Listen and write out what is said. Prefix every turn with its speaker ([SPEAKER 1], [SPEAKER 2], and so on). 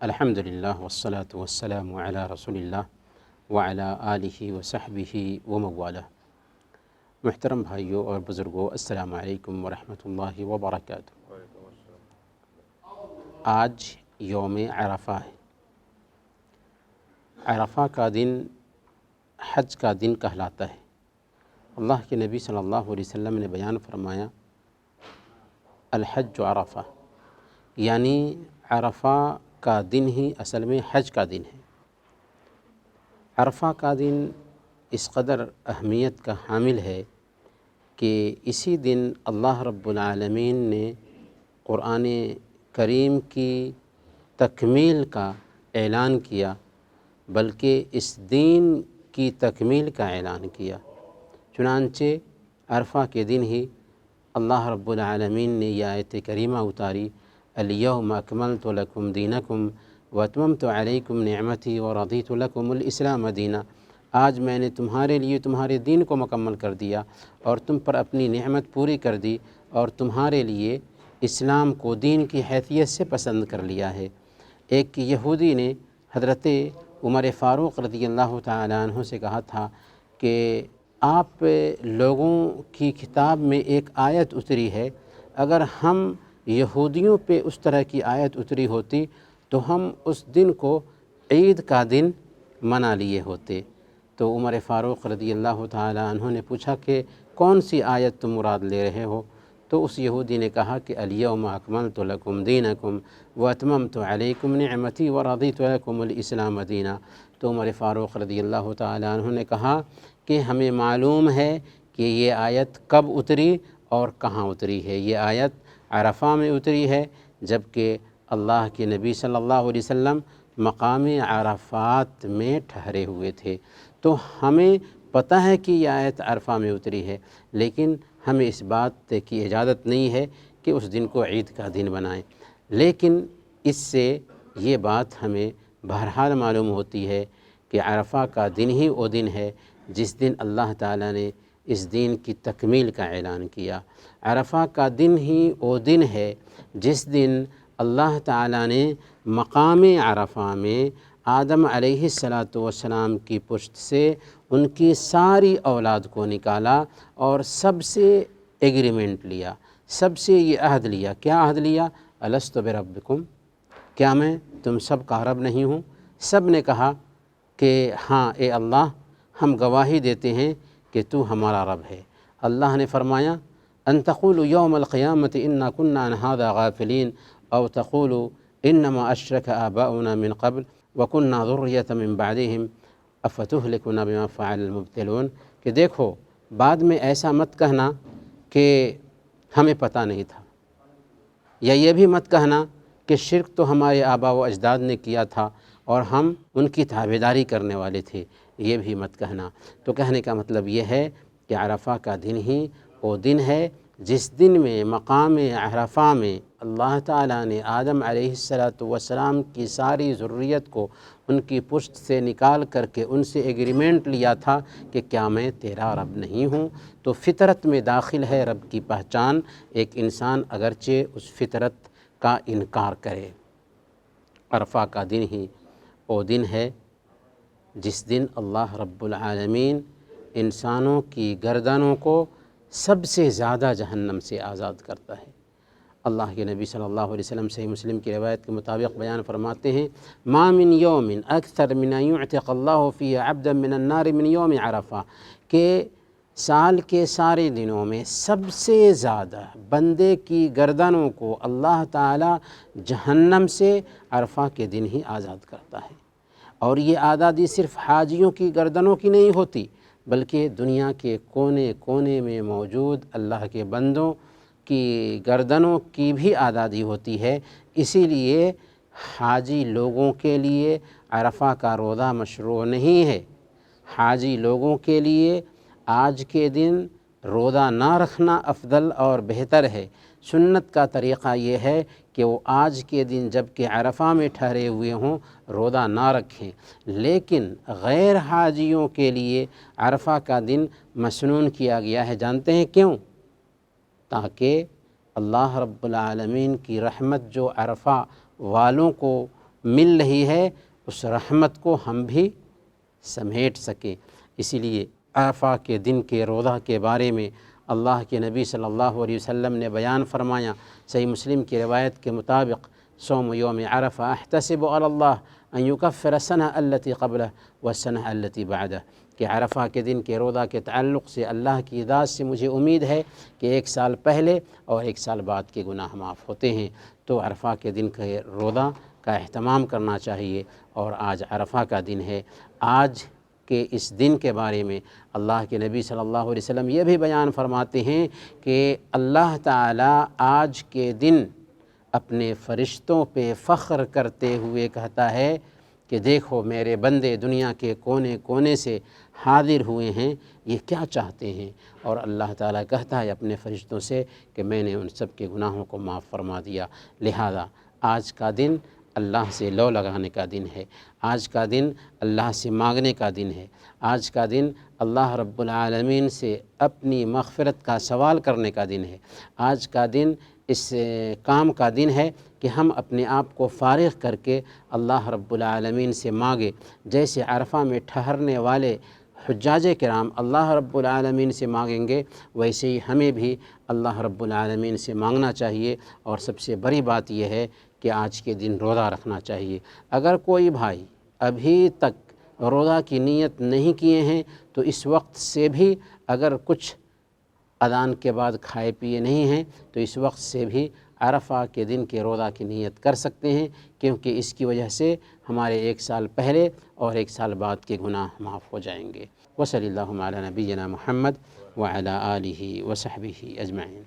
[SPEAKER 1] الحمدللہ والصلاة والسلام علی رسول اللہ وعلی آلہ وصحبہ وموالہ۔ محترم بھائیوں اور بزرگوں، السلام علیکم ورحمۃ اللہ وبرکاتہ۔ آج یوم عرفہ ہے۔ عرفہ کا دن حج کا دن کہلاتا ہے۔ اللہ کے نبی صلی اللہ علیہ وسلم نے بیان فرمایا، الحج عرفہ، یعنی عرفہ کا دن ہی اصل میں حج کا دن ہے۔ عرفہ کا دن اس قدر اہمیت کا حامل ہے کہ اسی دن اللہ رب العالمین نے قرآن کریم کی تکمیل کا اعلان کیا، بلکہ اس دین کی تکمیل کا اعلان کیا۔ چنانچہ عرفہ کے دن ہی اللہ رب العالمین نے یہ آیت کریمہ اتاری، الیوم اکملت لکم دینکم واتممت علیکم نعمتی ورضیت لکم الاسلام دینا۔ آج میں نے تمہارے لیے تمہارے دین کو مکمل کر دیا اور تم پر اپنی نعمت پوری کر دی اور تمہارے لیے اسلام کو دین کی حیثیت سے پسند کر لیا ہے۔ ایک یہودی نے حضرت عمر فاروق رضی اللہ تعالیٰ عنہ سے کہا تھا کہ آپ لوگوں کی کتاب میں ایک آیت اتری ہے، اگر ہم یہودیوں پہ اس طرح کی آیت اتری ہوتی تو ہم اس دن کو عید کا دن منا لیے ہوتے۔ تو عمر فاروق رضی اللہ تعالیٰ عنہ نے پوچھا کہ کون سی آیت تم مراد لے رہے ہو؟ تو اس یہودی نے کہا کہ الیوم اکملت لکم دینکم واتممت علیکم نعمتی ورضیت لکم الاسلام دینا۔ تو عمر فاروق رضی اللہ تعالیٰ عنہ نے کہا کہ ہمیں معلوم ہے کہ یہ آیت کب اتری اور کہاں اتری ہے۔ یہ آیت عرفہ میں اتری ہے، جبکہ اللہ کے نبی صلی اللہ علیہ وسلم مقام عرفات میں ٹھہرے ہوئے تھے۔ تو ہمیں پتہ ہے کہ یہ آیت عرفہ میں اتری ہے، لیکن ہمیں اس بات کی اجازت نہیں ہے کہ اس دن کو عید کا دن بنائیں۔ لیکن اس سے یہ بات ہمیں بہرحال معلوم ہوتی ہے کہ عرفہ کا دن ہی وہ دن ہے جس دن اللہ تعالیٰ نے اس دین کی تکمیل کا اعلان کیا۔ عرفہ کا دن ہی وہ دن ہے جس دن اللہ تعالیٰ نے مقام عرفہ میں آدم علیہ السلام کی پشت سے ان کی ساری اولاد کو نکالا اور سب سے ایگریمنٹ لیا، سب سے یہ عہد لیا۔ کیا عہد لیا؟ الست بربکم، کیا میں تم سب کا رب نہیں ہوں؟ سب نے کہا کہ ہاں اے اللہ، ہم گواہی دیتے ہیں کہ تو ہمارا رب ہے۔ اللہ نے فرمایا، ان تقولوا یوم القیامت انا کنا عن ھذا غافلین او تقولوا انما اشرک آباؤنا من قبل وکنا ذریۃ من بعدہم افتہلکنا بما فعل المبطلون، کہ دیکھو بعد میں ایسا مت کہنا کہ ہمیں پتہ نہیں تھا، یا یہ بھی مت کہنا کہ شرک تو ہمارے آباء و اجداد نے کیا تھا اور ہم ان کی تابعداری کرنے والے تھے، یہ بھی مت کہنا۔ تو کہنے کا مطلب یہ ہے کہ عرفہ کا دن ہی وہ دن ہے جس دن میں مقام عرفہ میں اللہ تعالیٰ نے آدم علیہ السلام کی ساری ذریت کو ان کی پشت سے نکال کر کے ان سے ایگریمنٹ لیا تھا کہ کیا میں تیرا رب نہیں ہوں؟ تو فطرت میں داخل ہے رب کی پہچان، ایک انسان اگرچہ اس فطرت کا انکار کرے۔ عرفہ کا دن ہی وہ دن ہے جس دن اللہ رب العالمین انسانوں کی گردنوں کو سب سے زیادہ جہنم سے آزاد کرتا ہے۔ اللہ کے نبی صلی اللہ علیہ وسلم صحیح مسلم کی روایت کے مطابق بیان فرماتے ہیں، ما من یوم اکثر من ان یعتق اللہ فیہ عبدا من النار من یوم عرفہ، کہ سال کے سارے دنوں میں سب سے زیادہ بندے کی گردنوں کو اللہ تعالی جہنم سے عرفہ کے دن ہی آزاد کرتا ہے۔ اور یہ آزادی صرف حاجیوں کی گردنوں کی نہیں ہوتی، بلکہ دنیا کے کونے کونے میں موجود اللہ کے بندوں کی گردنوں کی بھی آزادی ہوتی ہے۔ اسی لیے حاجی لوگوں کے لیے عرفہ کا روزہ مشروع نہیں ہے۔ حاجی لوگوں کے لیے آج کے دن روزہ نہ رکھنا افضل اور بہتر ہے۔ سنت کا طریقہ یہ ہے کہ وہ آج کے دن جب کہ عرفہ میں ٹھہرے ہوئے ہوں روزہ نہ رکھیں، لیکن غیر حاجیوں کے لیے عرفہ کا دن مسنون کیا گیا ہے۔ جانتے ہیں کیوں؟ تاکہ اللہ رب العالمین کی رحمت جو عرفہ والوں کو مل رہی ہے اس رحمت کو ہم بھی سمیٹ سکیں۔ اسی لیے عرفہ کے دن کے روزہ کے بارے میں اللہ کے نبی صلی اللہ علیہ وسلم نے بیان فرمایا، صحیح مسلم کی روایت کے مطابق، صوم یوم عرفہ احتسب علی اللہ ان یکفر السنہ التی قبلہ والسنہ التی بعدہ، کہ عرفہ کے دن کے روزہ کے تعلق سے اللہ کی ذات سے مجھے امید ہے کہ 1 سال پہلے اور 1 سال بعد کے گناہ معاف ہوتے ہیں۔ تو عرفہ کے دن کے روزہ کا اہتمام کرنا چاہیے، اور آج عرفہ کا دن ہے۔ آج کے اس دن کے بارے میں اللہ کے نبی صلی اللہ علیہ وسلم یہ بھی بیان فرماتے ہیں کہ اللہ تعالیٰ آج کے دن اپنے فرشتوں پہ فخر کرتے ہوئے کہتا ہے کہ دیکھو میرے بندے دنیا کے کونے کونے سے حاضر ہوئے ہیں، یہ کیا چاہتے ہیں؟ اور اللہ تعالیٰ کہتا ہے اپنے فرشتوں سے کہ میں نے ان سب کے گناہوں کو معاف فرما دیا۔ لہذا آج کا دن اللہ سے لو لگانے کا دن ہے، آج کا دن اللہ سے مانگنے کا دن ہے، آج کا دن اللہ رب العالمین سے اپنی مغفرت کا سوال کرنے کا دن ہے، آج کا دن اس کام کا دن ہے کہ ہم اپنے آپ کو فارغ کر کے اللہ رب العالمین سے مانگے۔ جیسے عرفہ میں ٹھہرنے والے حجاج کرام اللہ رب العالمین سے مانگیں گے، ویسے ہی ہمیں بھی اللہ رب العالمین سے مانگنا چاہیے۔ اور سب سے بڑی بات یہ ہے کہ آج کے دن روزہ رکھنا چاہیے۔ اگر کوئی بھائی ابھی تک روزہ کی نیت نہیں کیے ہیں تو اس وقت سے بھی، اگر کچھ اذان کے بعد کھائے پیے نہیں ہیں تو اس وقت سے بھی عرفہ کے دن کے روزہ کی نیت کر سکتے ہیں، کیونکہ اس کی وجہ سے ہمارے 1 سال پہلے اور 1 سال بعد کے گناہ معاف ہو جائیں گے۔ وصلی اللہ علی نبینا محمد وعلی آلہ وصحبہ اجمعین۔